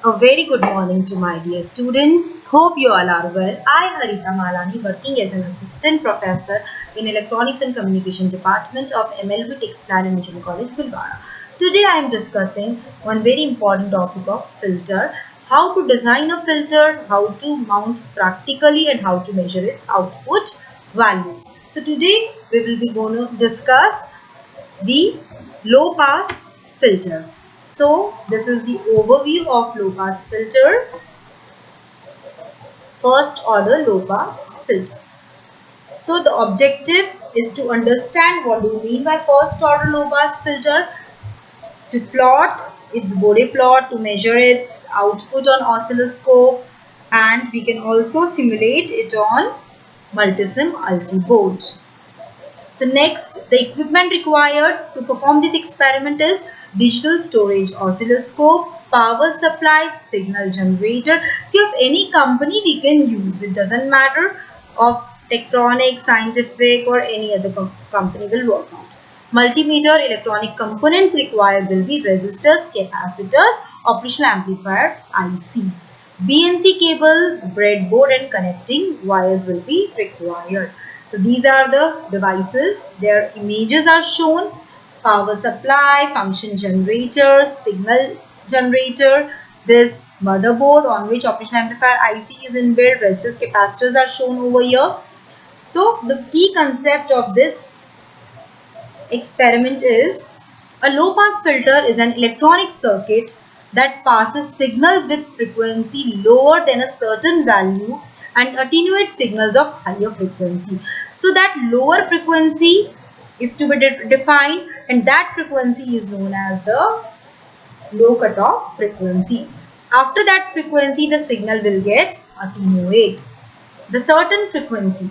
A very good morning to my dear students. Hope you all are well. I, Hareeta Malani, working as an assistant professor in Electronics and Communication Department of MLB Textile and Engineering College, Bhilwara. Today I am discussing one very important topic of filter, how to design a filter, how to mount practically and how to measure its output values. So today we will be going to discuss the low pass filter. So this is the overview of low pass filter, first order low pass filter. So the objective is to understand what do you mean by first order low pass filter, to plot its Bode plot, to measure its output on oscilloscope, and we can also simulate it on multisim multi board. So next, the equipment required to perform this experiment is digital storage oscilloscope, power supply, signal generator. See, of any company we can use. It doesn't matter of Tektronix, Scientific or any other company will work out. Multimeter electronic components required will be resistors, capacitors, operational amplifier, IC. BNC cable, breadboard and connecting wires will be required. So these are the devices. Their images are shown. Power supply, function generator, signal generator, this motherboard on which operational amplifier IC is inbuilt, resistors, capacitors are shown over here. So the key concept of this experiment is a low pass filter is an electronic circuit that passes signals with frequency lower than a certain value and attenuates signals of higher frequency. So that lower frequency is to be defined, and that frequency is known as the low cutoff frequency. After that frequency, the signal will get attenuate. The certain frequency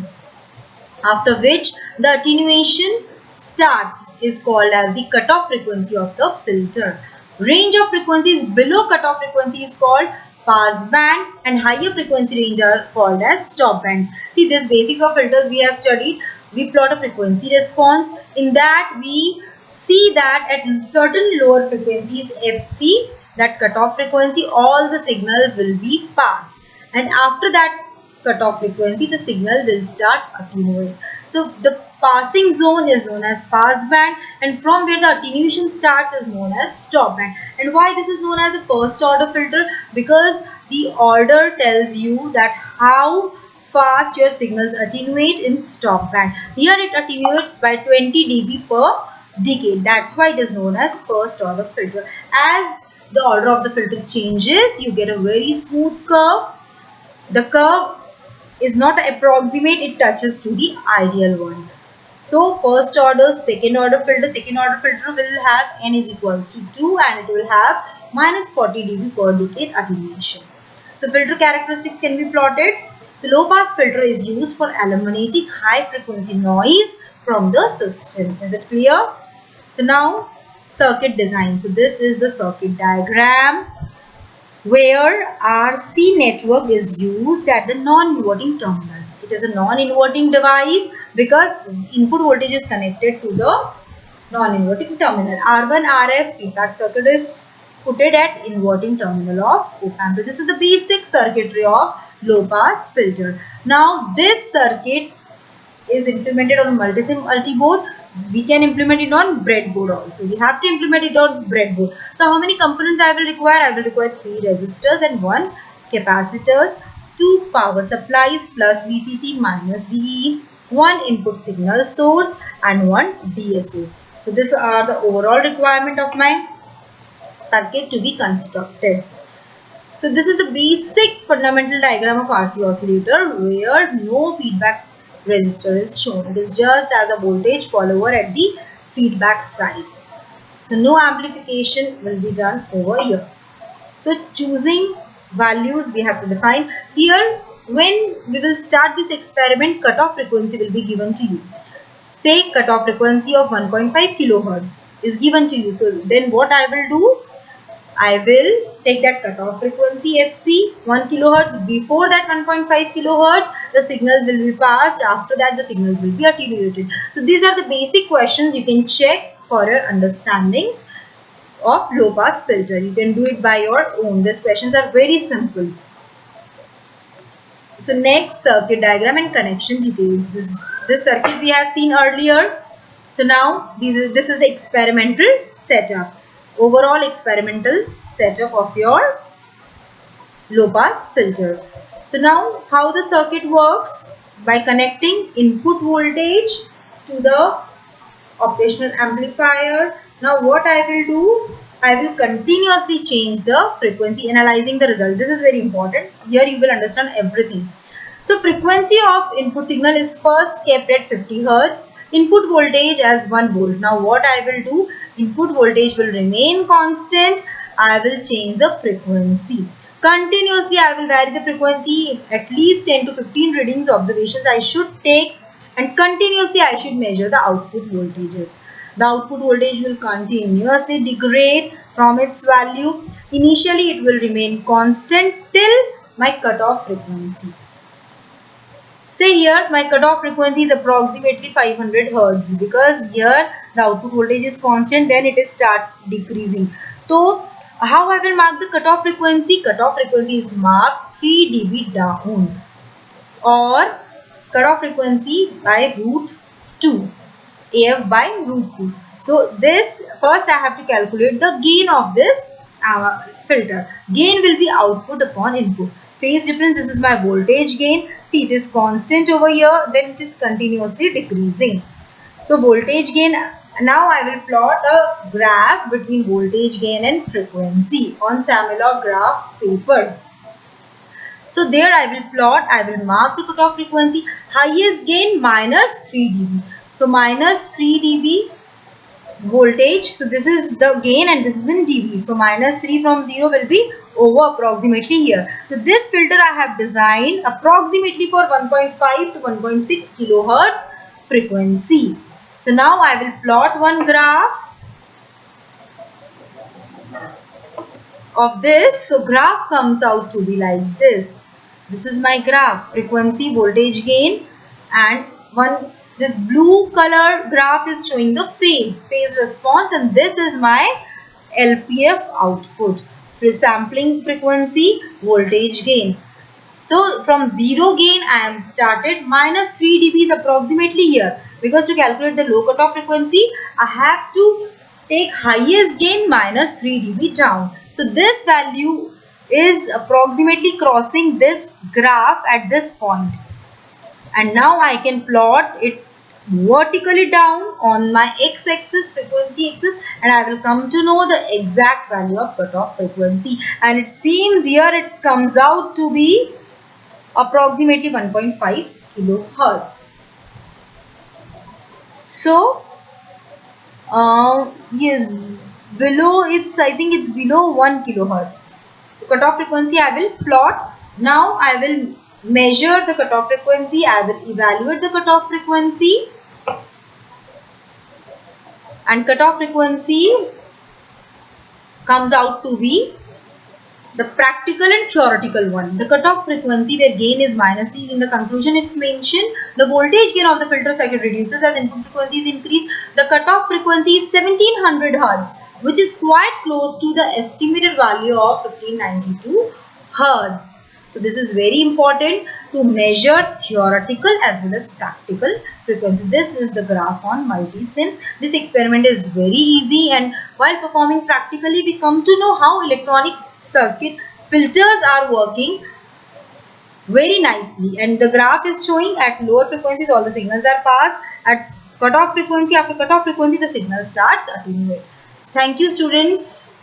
after which the attenuation starts is called as the cutoff frequency of the filter. Range of frequencies below cutoff frequency is called pass band, and higher frequency range are called as stop bands. See, this basics of filters we have studied. We plot a frequency response. In that we see that at certain lower frequencies FC, that cutoff frequency, all the signals will be passed, and after that cutoff frequency the signal will start attenuating. So the passing zone is known as pass band, and from where the attenuation starts is known as stop band. And why this is known as a first order filter? Because the order tells you that how fast your signals attenuate in stop band. Here it attenuates by 20 dB per decade. That's why it is known as first order filter. As the order of the filter changes, you get a very smooth curve. The curve is not approximate, it touches to the ideal one. So first order, second order filter will have n is equals to 2 and it will have minus 40 dB per decade attenuation. So filter characteristics can be plotted. So low pass filter is used for eliminating high frequency noise from the system. Is it clear? So now circuit design. So this is the circuit diagram where RC network is used at the non-inverting terminal. It is a non-inverting device because input voltage is connected to the non-inverting terminal. R1 RF feedback circuit is put at inverting terminal of op-amp. So this is the basic circuitry of low pass filter. Now this circuit is implemented on multisim multi-board. We can implement it on breadboard also. We have to implement it on breadboard. So how many components I will require? I will require 3 resistors and 1 capacitors, 2 power supplies plus VCC minus VE, 1 input signal source and 1 DSO. So these are the overall requirement of my circuit to be constructed. So this is a basic fundamental diagram of RC oscillator where no feedback resistor is shown. It is just as a voltage follower at the feedback side. So no amplification will be done over here. So choosing values we have to define. Here when we will start this experiment, cutoff frequency will be given to you. Say cutoff frequency of 1.5 kilohertz is given to you. So then what I will do? I will take that cutoff frequency FC 1 kilohertz. Before that 1.5 kilohertz, the signals will be passed. After that, the signals will be attenuated. So these are the basic questions you can check for your understandings. of low pass filter. You can do it by your own. These questions are very simple. So next, circuit diagram and connection details. This circuit we have seen earlier. So now this is the experimental setup. Overall experimental setup of your low pass filter. So now how the circuit works? By connecting input voltage to the operational amplifier. Now what I will do? I will continuously change the frequency, analyzing the result. This is very important. Here you will understand everything. So frequency of input signal is first kept at 50 Hz. Input voltage as 1 volt. Now what I will do? Input voltage will remain constant. I will change the frequency. Continuously I will vary the frequency. At least 10 to 15 readings observations I should take, and continuously I should measure the output voltages. The output voltage will continuously degrade from its value. Initially it will remain constant till my cutoff frequency. Say here my cutoff frequency is approximately 500 Hz, because here the output voltage is constant, then it is start decreasing. So how I will mark the cutoff frequency? Cutoff frequency is marked 3 dB down, or cutoff frequency by root 2, AF by root 2. So this first I have to calculate the gain of this filter. Gain will be output upon input. Phase difference, this is my voltage gain. See, it is constant over here, then it is continuously decreasing. So voltage gain, now I will plot a graph between voltage gain and frequency on Samila graph paper. So there I will plot, I will mark the cutoff frequency, highest gain minus 3 dB. So minus 3 dB voltage. So this is the gain and this is in dB. So minus 3 from 0 will be over approximately here. So this filter I have designed approximately for 1.5 to 1.6 kilohertz frequency. So now I will plot one graph of this. So graph comes out to be like this. This is my graph, frequency, voltage gain, and this blue color graph is showing the phase response, and this is my LPF output, sampling frequency, voltage gain. So from 0 gain I am started, minus 3 dB is approximately here, because to calculate the low cutoff frequency I have to take highest gain minus 3 dB down. So this value is approximately crossing this graph at this point, and now I can plot it vertically down on my x-axis, frequency axis, and I will come to know the exact value of cutoff frequency, and it seems here it comes out to be approximately 1.5 kilohertz. So yes, below I think it's below 1 kilohertz. The cutoff frequency I will plot. Now I will measure the cutoff frequency. I will evaluate the cutoff frequency, and cutoff frequency comes out to be the practical and theoretical one. The cutoff frequency where gain is minus C. In the conclusion it's mentioned the voltage gain of the filter circuit reduces as input frequencies increase. The cutoff frequency is 1700 Hz, which is quite close to the estimated value of 1592 Hz. So this is very important to measure theoretical as well as practical frequency. This is the graph on multisim. This experiment is very easy, and while performing practically we come to know how electronic circuit filters are working very nicely. And the graph is showing at lower frequencies all the signals are passed. At cutoff frequency, after cutoff frequency the signal starts attenuate. Thank you students.